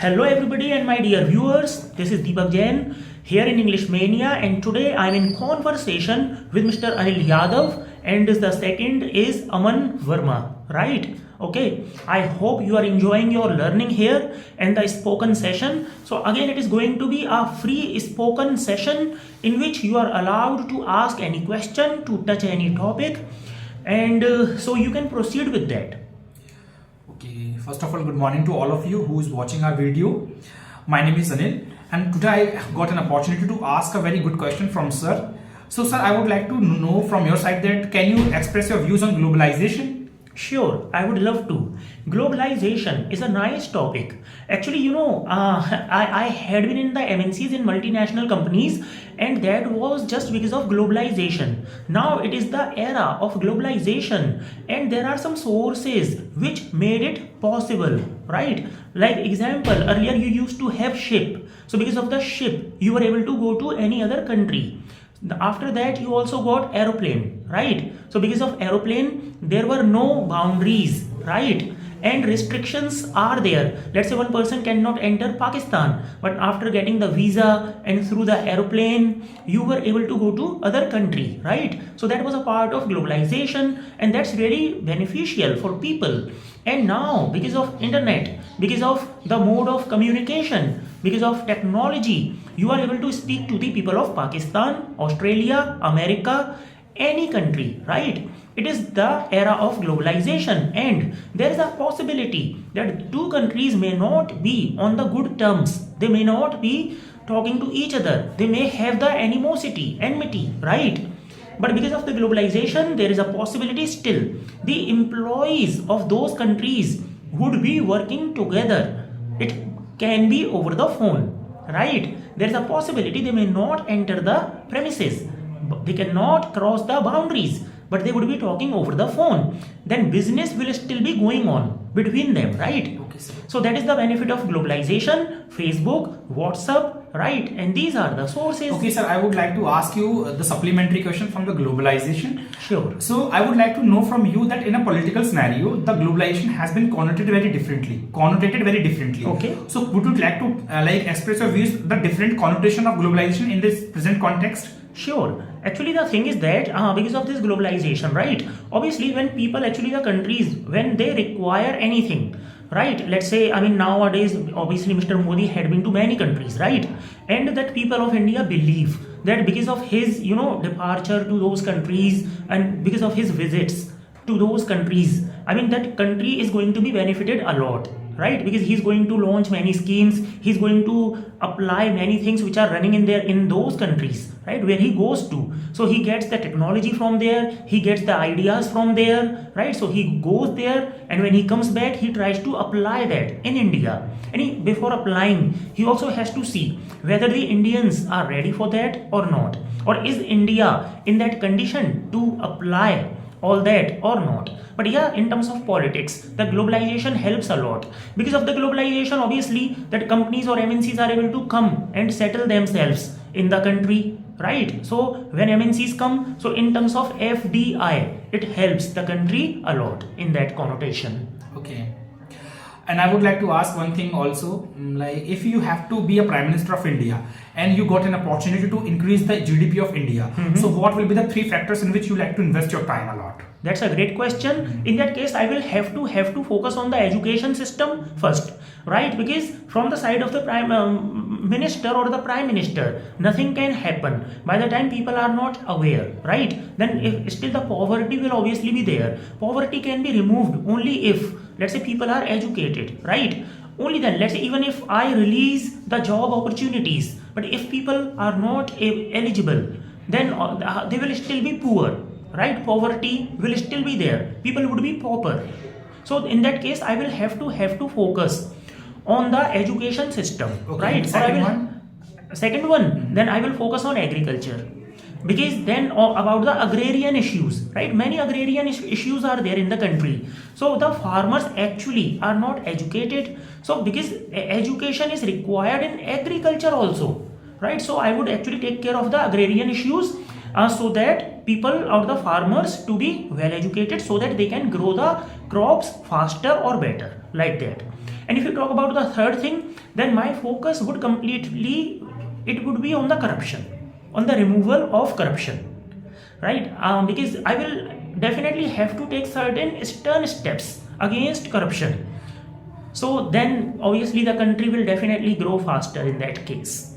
Hello everybody and my dear viewers, this is Deepak Jain here in English Mania, and today I am in conversation with Mr. Anil Yadav, and the second is Aman Verma, right? Okay, I hope you are enjoying your learning here and the spoken session. So again, it is going to be a free spoken session in which you are allowed to ask any question, to touch any topic, and so you can proceed with that. Okay, first of all, good morning to all of you who is watching our video. My name is Anil, and today I got an opportunity to ask a very good question from sir. So sir, I would like to know from your side that can you express your views on globalization? Sure, I would love to. Globalization is a nice topic. Actually, I had been in the MNCs in multinational companies, and that was just because of globalization. Now it is the era of globalization, and there are some sources which made it possible, right? Like example, earlier you used to have ship. So because of the ship, you were able to go to any other country. After that, you also got aeroplane, right? So because of aeroplane, there were no boundaries, right? And restrictions are there. Let's say one person cannot enter Pakistan, but after getting the visa and through the aeroplane, you were able to go to other country, right? So that was a part of globalization, and that's really beneficial for people. And now, because of internet, because of the mode of communication, because of technology, you are able to speak to the people of Pakistan, Australia, America, any country, right? It is the era of globalization, and there is a possibility that two countries may not be on the good terms. They may not be talking to each other. They may have the enmity, right? But because of the globalization, there is a possibility still. The employees of those countries would be working together. It can be over the phone, right? There is a possibility they may not enter the premises. They cannot cross the boundaries, but they would be talking over the phone. Then business will still be going on between them, right? Okay, sir. So that is the benefit of globalization, Facebook, WhatsApp, right? And these are the sources. Okay, sir, I would like to ask you the supplementary question from the globalization. Sure. So I would like to know from you that in a political scenario, the globalization has been connotated very differently. Okay. So would you like to express your views the different connotation of globalization in this present context? Sure. Actually, the thing is that because of this globalization, right? Obviously, when people, actually the countries, when they require anything, right? Let's say, nowadays, obviously, Mr. Modi had been to many countries, right? And that people of India believe that because of his, departure to those countries and because of his visits to those countries, that country is going to be benefited a lot, right? Because he's going to launch many schemes, he's going to apply many things which are running in those countries, right, where he goes to. So he gets the technology from there, he gets the ideas from there, right? So he goes there, and when he comes back, he tries to apply that in India. And before applying, he also has to see whether the Indians are ready for that or not, or is India in that condition to apply all that or not. But yeah, in terms of politics, the globalization helps a lot. Because of the globalization, obviously, that companies or MNCs are able to come and settle themselves in the country, right? So when MNCs come, so in terms of FDI, it helps the country a lot in that connotation. Okay. And I would like to ask one thing also, like if you have to be a Prime Minister of India and you got an opportunity to increase the GDP of India, so what will be the three factors in which you like to invest your time a lot? That's a great question. In that case, I will have to focus on the education system first, right? Because from the side of the Prime Minister or the Prime Minister, nothing can happen by the time people are not aware, right? Then if still the poverty will obviously be there. Poverty can be removed only if, let's say, people are educated, right? Only then, let's say, even if I release the job opportunities, but if people are not eligible, then they will still be poor, right? Poverty will still be there. People would be pauper. So in that case, I will have to focus on the education system, Okay, right? Second one, then I will focus on agriculture. Because then about the agrarian issues, right? Many agrarian issues are there in the country. So the farmers actually are not educated. So because education is required in agriculture also, right? So I would actually take care of the agrarian issues so that people or the farmers to be well educated so that they can grow the crops faster or better, like that. And if you talk about the third thing, then my focus would completely, it would be on the corruption, on the removal of corruption, right? Because I will definitely have to take certain stern steps against corruption. So then obviously the country will definitely grow faster in that case.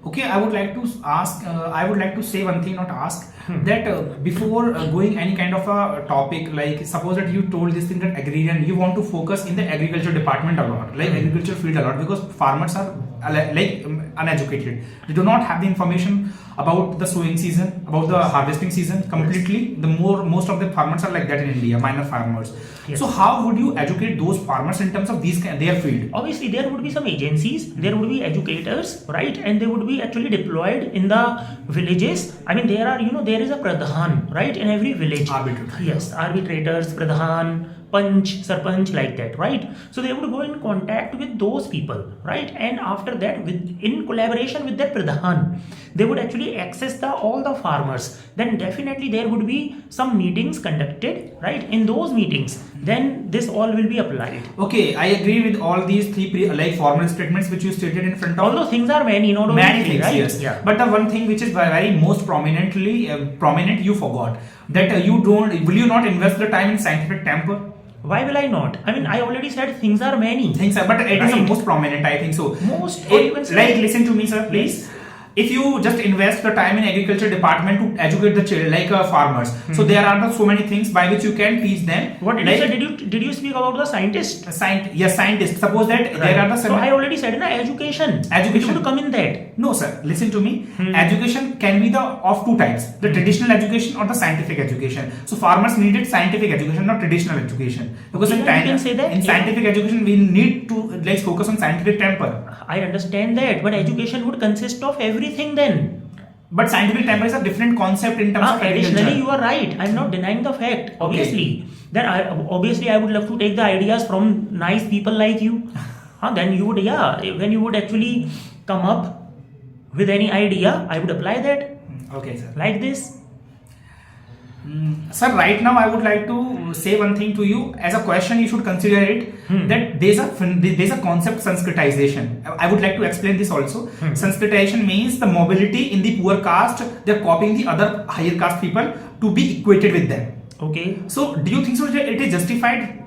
Okay, I would like to ask, I would like to say one thing, not ask, that before going any kind of a topic, like suppose that you told this thing that agrarian, you want to focus in the agriculture department a lot, like agriculture field a lot, because farmers are uneducated. They do not have the information about the sowing season, about the harvesting season completely. The most of the farmers are like that in India, minor farmers. Yes. So how would you educate those farmers in terms of their field? Obviously there would be some agencies, there would be educators, right, and they would be actually deployed in the villages. I mean, there are, there is a pradhan, right, in every village. Arbitrator. Yes, arbitrators, pradhan, panch, sarpanch, like that, right? So they would go in contact with those people, right? And after that, in collaboration with that pradhan, they would actually access all the farmers. Then definitely there would be some meetings conducted, right? In those meetings, then this all will be applied. Okay, I agree with all these three formal statements which you stated in front of. Although things are many, not only many three, things, right? yes. Yeah. But the one thing which is very most prominent, you forgot that will you not invest the time in scientific temper? Why will I not? I mean, I already said things are many. But it is the Right. most prominent, I think so. Most, or you can say- like, listen to me, sir, please. If you just invest the time in agriculture department to educate the children, like farmers, so there are so many things by which you can teach them. What did like, you say? Did you speak about the scientist? Yes, scientists. Suppose that there are the So I already said, na, education. It would come in that. No, sir. Listen to me. Education can be of two types: the traditional education or the scientific education. So farmers needed scientific education, not traditional education, because Okay, in you can say that, in yeah. scientific education we need to focus on scientific temper. I understand that, but education would consist of everything then. But scientific temper is a different concept in terms of Additionally, agriculture. you are right. I'm not denying the fact. Obviously, then I would love to take the ideas from nice people like you. Then you would, when you would actually come up with any idea, I would apply that. Okay, sir. Like this. Sir, right now I would like to say one thing to you as a question. You should consider it that there's a concept Sanskritization. I would like to explain this also. Sanskritization means the mobility in the poor caste. They're copying the other higher caste people to be equated with them. Okay. So, do you think so? That it is justified?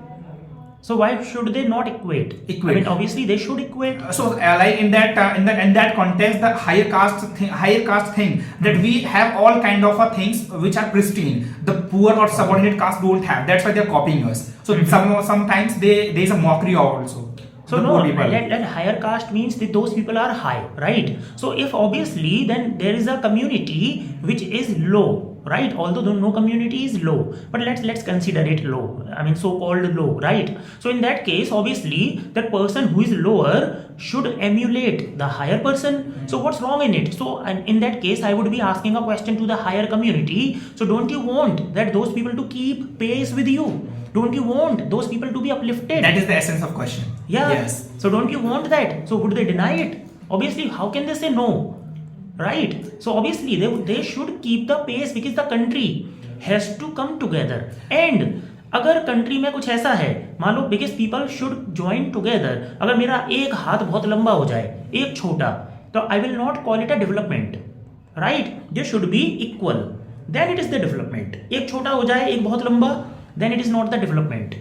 So why should they not equate? Equate. I mean, obviously they should equate. So, like in that context, the higher caste thing that we have all kind of things which are pristine. The poor or subordinate caste don't have. That's why they're copying us. So sometimes there is a mockery also. So no, that higher caste means that those people are high, right? So if obviously then there is a community which is low, right? Although no community is low, but let's consider it low. I mean, so-called low, right? So in that case, obviously that person who is lower should emulate the higher person. So what's wrong in it? So and in that case, I would be asking a question to the higher community. So don't you want that those people to keep pace with you? Don't you want those people to be uplifted? That is the essence of question. Yeah. Yes. So don't you want that? So would they deny it? Obviously, how can they say no? Right? So obviously they should keep the pace because the country has to come together. And अगर country में कुछ ऐसा है, मान लो because people should join together, अगर मेरा एक हाथ बहुत लंबा हो जाए, एक छोटा, तो I will not call it a development, right? They should be equal, then it is the development. एक छोटा हो जाए, एक बहुत लंबा, then it is not the development.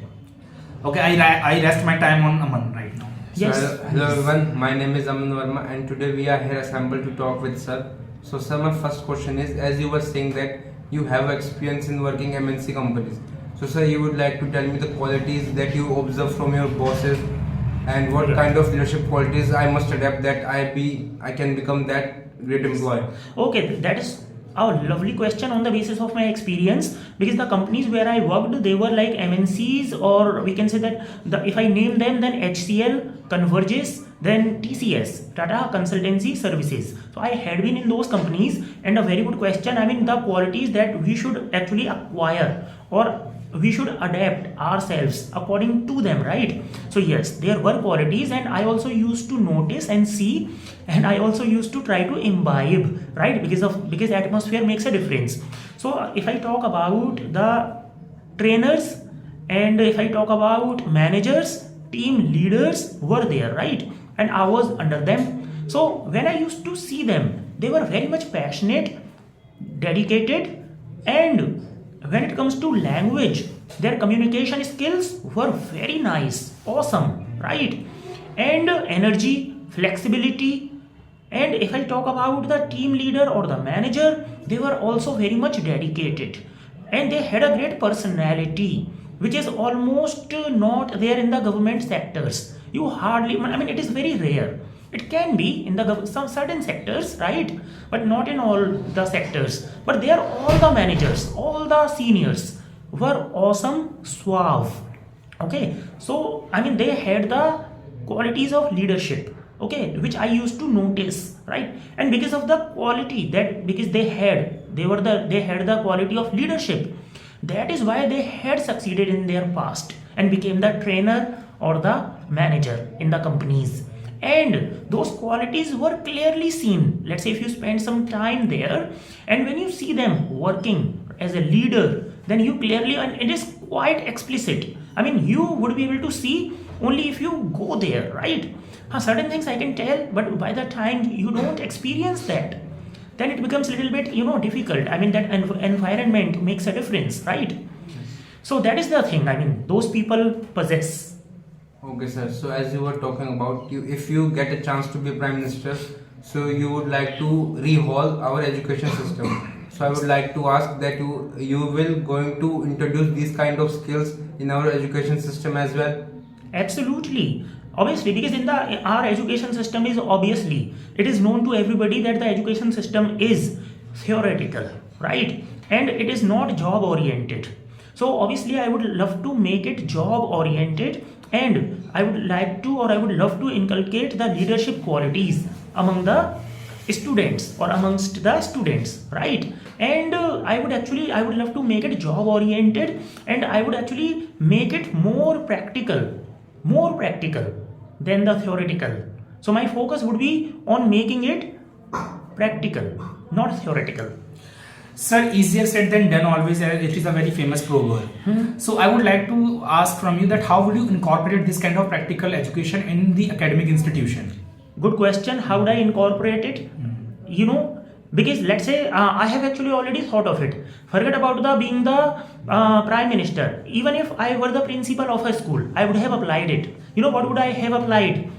Okay, I rest my time on Aman right now. Yes. So, hello everyone, my name is Aman Verma and today we are here assembled to talk with sir. So sir, my first question is, as you were saying that you have experience in working MNC companies. So sir, you would like to tell me the qualities that you observe from your bosses and what kind of leadership qualities I must adapt that I can become that great employee. Okay, that is a lovely question on the basis of my experience, because the companies where I worked, they were like MNCs, or we can say that if I name them, then HCL, Convergys, then TCS, Tata Consultancy Services. So I had been in those companies, and a very good question. I mean, the qualities that we should actually acquire, or we should adapt ourselves according to them, right? So yes, there were qualities, and I also used to notice and see, and I also used to try to imbibe, right? Because atmosphere makes a difference. So if I talk about the trainers, and if I talk about managers, team leaders were there, right? And I was under them. So when I used to see them, they were very much passionate, dedicated, and when it comes to language, their communication skills were very nice, awesome, right? And energy, flexibility, and if I talk about the team leader or the manager, they were also very much dedicated and they had a great personality, which is almost not there in the government sectors. You hardly, I mean, it is very rare. It can be in the some certain sectors, right? But not in all the sectors. But there, all the managers, all the seniors were awesome, suave. Okay, so I mean, they had the qualities of leadership, okay, which I used to notice, right? And because of the quality that because they had the quality of leadership, that is why they had succeeded in their past and became the trainer or the manager in the companies. And those qualities were clearly seen. Let's say if you spend some time there and when you see them working as a leader, then you clearly, and it is quite explicit. I mean, you would be able to see only if you go there, right? Certain things I can tell, but by the time you don't experience that, then it becomes a little bit, difficult. I mean, that environment makes a difference, right? So that is the thing. I mean, those people possess. Okay, sir. So as you were talking about, if you get a chance to be prime minister, so you would like to rehaul our education system. So I would like to ask that you will going to introduce these kind of skills in our education system as well. Absolutely. Obviously, because in our education system is obviously, it is known to everybody that the education system is theoretical, right? And it is not job oriented. So obviously, I would love to make it job oriented, and I would love to inculcate the leadership qualities among the students or amongst the students, right? And I would love to make it job oriented, and I would actually make it more practical than the theoretical. So my focus would be on making it practical, not theoretical. Sir, easier said than done always. It is a very famous proverb. So I would like to ask from you that how would you incorporate this kind of practical education in the academic institution? Good question. How would I incorporate it? Because let's say I have actually already thought of it. Forget about being the prime minister. Even if I were the principal of a school, I would have applied it. What would I have applied?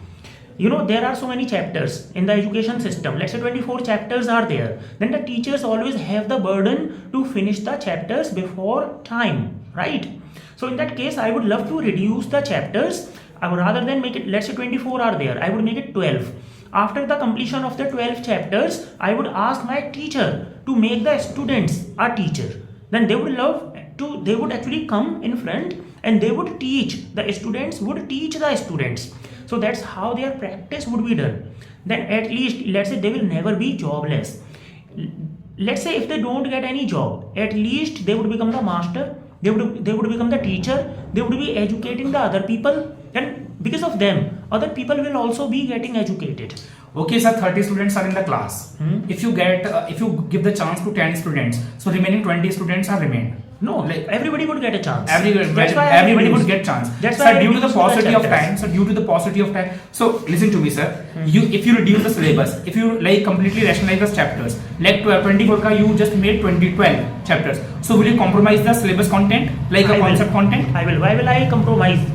There are so many chapters in the education system. Let's say 24 chapters are there. Then the teachers always have the burden to finish the chapters before time, right? So in that case, I would love to reduce the chapters. I would rather than make it, let's say 24 are there, I would make it 12. After the completion of the 12 chapters, I would ask my teacher to make the students a teacher. Then they would actually come in front and they would teach, the students would teach the students. So that's how their practice would be done. Then at least, let's say they will never be jobless. Let's say if they don't get any job, at least they would become the master, they would become the teacher, they would be educating the other people, and because of them, other people will also be getting educated. Okay, sir, 30 students are in the class. If you give the chance to 10 students, so remaining 20 students are remained. No, like everybody would get a chance. Everybody would get chance. That's why, sir, due to the paucity of time. So listen to me, sir. If you reduce the syllabus, if you completely rationalize the chapters, 24 ka you just made 12 chapters. So will you compromise the syllabus content, concept content? I will. Why will I compromise?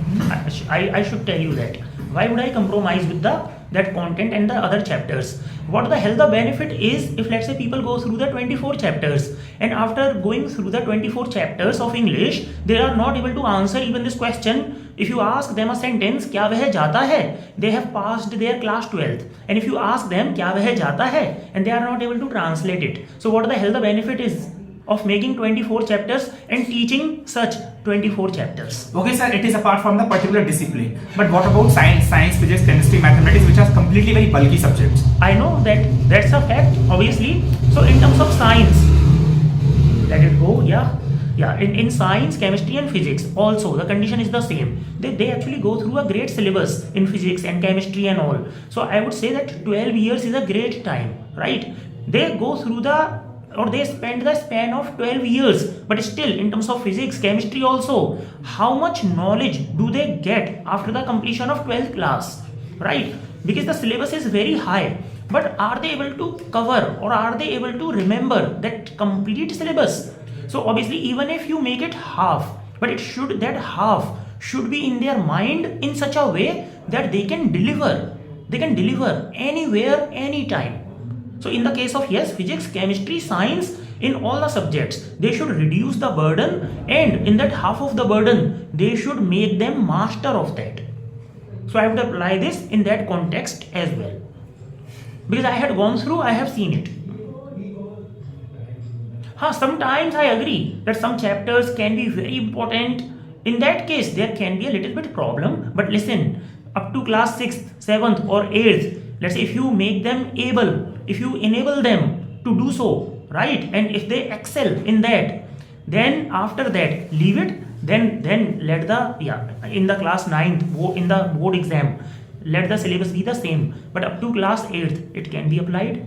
I should tell you that. Why would I compromise with that content and the other chapters? What the hell the benefit is if let's say people go through the 24 chapters and after going through the 24 chapters of English, they are not able to answer even this question. If you ask them a sentence, क्या वह जाता है? They have passed their class 12th. And if you ask them, क्या वह जाता है? And they are not able to translate it. So what the hell the benefit is of making 24 chapters and teaching such 24 chapters? Okay, sir, it is apart from the particular discipline. But what about science, physics, chemistry, mathematics, which are completely very bulky subjects? I know that's a fact, obviously. So in terms of science, let it go, yeah. In science, chemistry and physics also the condition is the same. They actually go through a great syllabus in physics and chemistry and all. So I would say that 12 years is a great time, right? They go through the or they spend the span of 12 years, but still in terms of physics, chemistry also, how much knowledge do they get after the completion of 12th class, right? Because the syllabus is very high, but are they able to cover or are they able to remember that complete syllabus? So obviously even if you make it half, but that half should be in their mind in such a way that they can deliver anywhere, anytime. So in the case of, yes, physics, chemistry, science, in all the subjects, they should reduce the burden, and in that half of the burden, they should make them master of that. So I would apply this in that context as well. Because I had gone through, I have seen it. Sometimes I agree that some chapters can be very important. In that case, there can be a little bit problem. But listen, up to class 6th, 7th or 8th, let's say if you make them able, if you enable them to do so, right? And if they excel in that, then after that, leave it. Then let in the class 9th, in the board exam, let the syllabus be the same. But up to class 8th, it can be applied.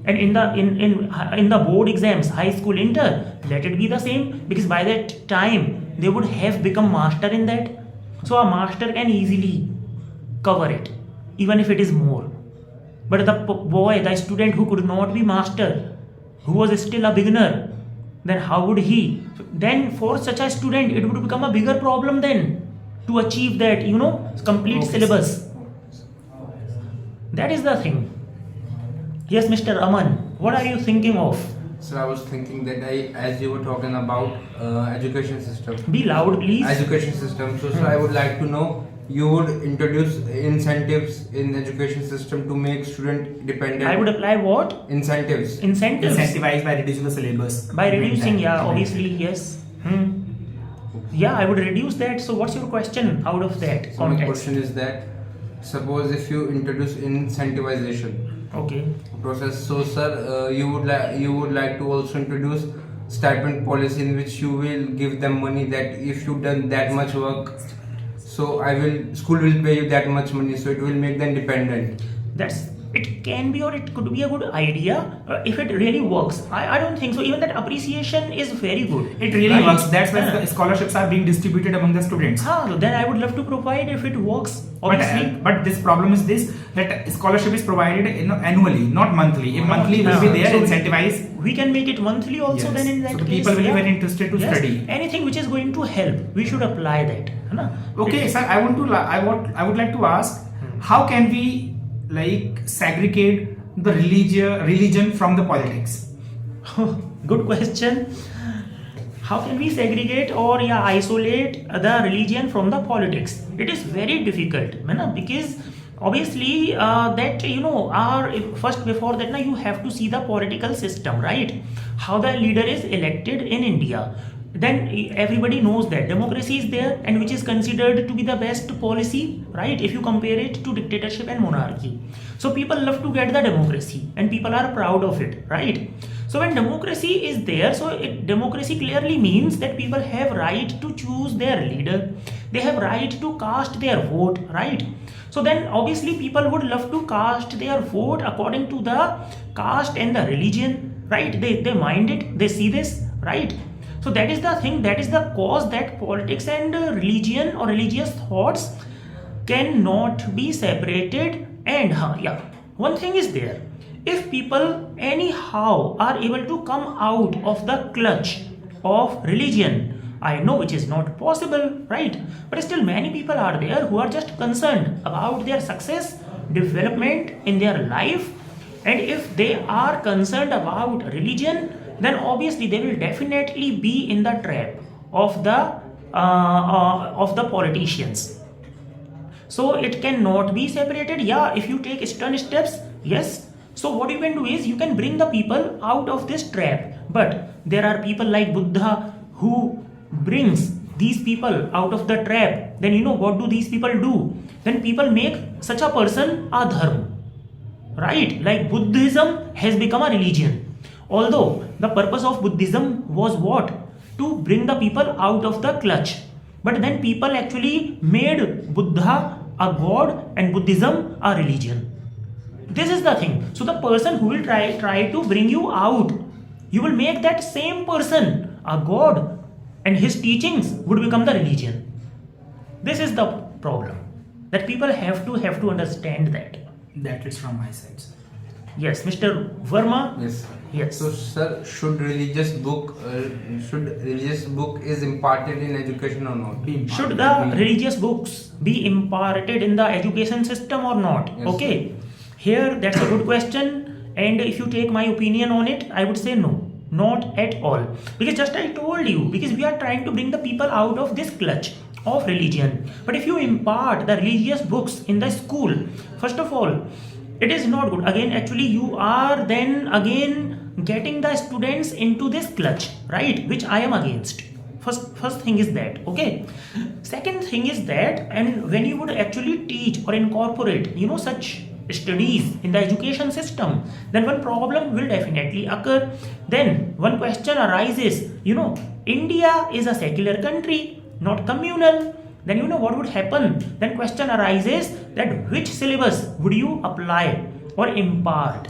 And in the board exams, high school, inter, let it be the same, because by that time they would have become master in that. So a master can easily cover it, even if it is more. But the student who could not be master, who was still a beginner, then how would he? Then for such a student, it would become a bigger problem then to achieve that, complete syllabus. That is the thing. Yes, Mr. Aman, what are you thinking of? So I was thinking that as you were talking about education system. Be loud, please. Education system. So I would like to know, you would introduce incentives in education system to make student dependent. I would apply what? Incentives. Incentivize by reducing the syllabus. By reducing, obviously, yes. Yeah, I would reduce that. So what's your question out of that So my context? question is that, suppose if you introduce incentivization process, so sir, you would like to also introduce stipend policy in which you will give them money that if you done that much work, so school will pay you that much money, so it will make them dependent. It can be, or it could be a good idea if it really works. I don't think so. Even that appreciation is very good. It really works. That's why the scholarships are being distributed among the students. Then I would love to provide if it works. Obviously. But this problem is this, that scholarship is provided annually, not monthly. If monthly will be there, so incentivize. We can make it monthly also. Yes. Then in that so case, people will be very interested to study. Anything which is going to help, we should apply that. Okay, sir. I would like to ask, how can we segregate the religion from the politics? Good question. How can we segregate or isolate the religion from the politics? It is very difficult, because obviously first before that you have to see the political system, right? How the leader is elected in India. Then everybody knows that democracy is there, and which is considered to be the best policy, right? If you compare it to dictatorship and monarchy. So people love to get the democracy and people are proud of it, right? So when democracy is there, democracy clearly means that people have right to choose their leader. They have right to cast their vote, right? So then obviously people would love to cast their vote according to the caste and the religion, right? They mind it, they see this, right? So that is the thing, that is the cause that politics and religion or religious thoughts cannot be separated. And one thing is there, if people anyhow are able to come out of the clutch of religion, I know which is not possible, right? But still many people are there who are just concerned about their success, development in their life. And if they are concerned about religion, then obviously they will definitely be in the trap of the politicians. So it cannot be separated. If you take stern steps, yes. So what you can do is you can bring the people out of this trap. But there are people like Buddha who brings these people out of the trap. Then what do these people do? Then people make such a person a dharma, right? Like Buddhism has become a religion. Although the purpose of Buddhism was what? To bring the people out of the clutch. But then people actually made Buddha a god and Buddhism a religion. This is the thing. So the person who will try to bring you out you will make that same person a god, and his teachings would become the religion. This is the problem, that people have to understand that. That is from my side, sir. Yes, Mr. Verma. Yes. Yes. So, sir, should religious book is imparted in education or not? Should the religious books be imparted in the education system or not? Yes. Okay, here that's a good question, and if you take my opinion on it, I would say no, not at all. Because just I told you, because we are trying to bring the people out of this clutch of religion. But if you impart the religious books in the school, first of all, it is not good. Again, actually, you are then again getting the students into this clutch, right? Which I am against. First thing is that, okay. Second thing is that, and when you would actually teach or incorporate, such studies in the education system, then one problem will definitely occur. Then one question arises, India is a secular country, not communal. Then what would happen? Then question arises that which syllabus would you apply or impart,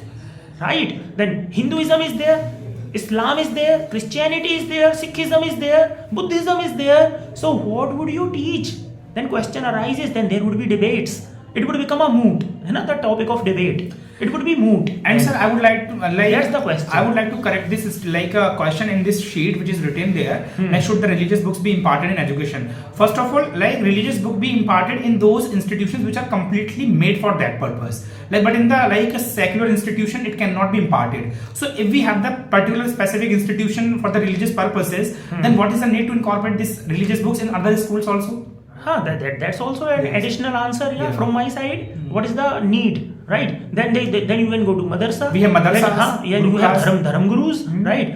right? Then Hinduism is there, Islam is there, Christianity is there, Sikhism is there, Buddhism is there. So what would you teach? Then question arises, then there would be debates. It would become a moot, the topic of debate. It would be moot. And sir, I would like to that's the question. I would like to correct this. Is like a question in this sheet which is written there. Like, should the religious books be imparted in education? First of all, like, religious book be imparted in those institutions which are completely made for that purpose. But in the a secular institution, it cannot be imparted. So if we have the particular specific institution for the religious purposes, then what is the need to incorporate these religious books in other schools also? That's also an additional answer from my side. What is the need, right? Then then you can go to madrasa. We have madrasas. You have dharam gurus, right?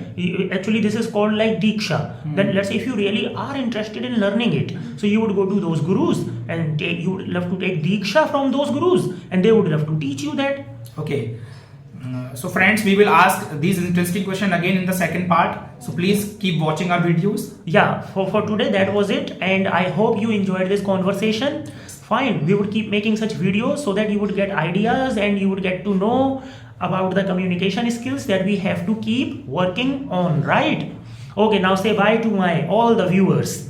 Actually, this is called like diksha. Then let's say if you really are interested in learning it, so you would go to those gurus and you would love to take diksha from those gurus, and they would love to teach you that. Okay. So friends, we will ask these interesting questions again in the second part. So please keep watching our videos. Yeah, for today that was it, and I hope you enjoyed this conversation. Fine, we would keep making such videos so that you would get ideas and you would get to know about the communication skills that we have to keep working on, right? Okay, now say bye to all the viewers.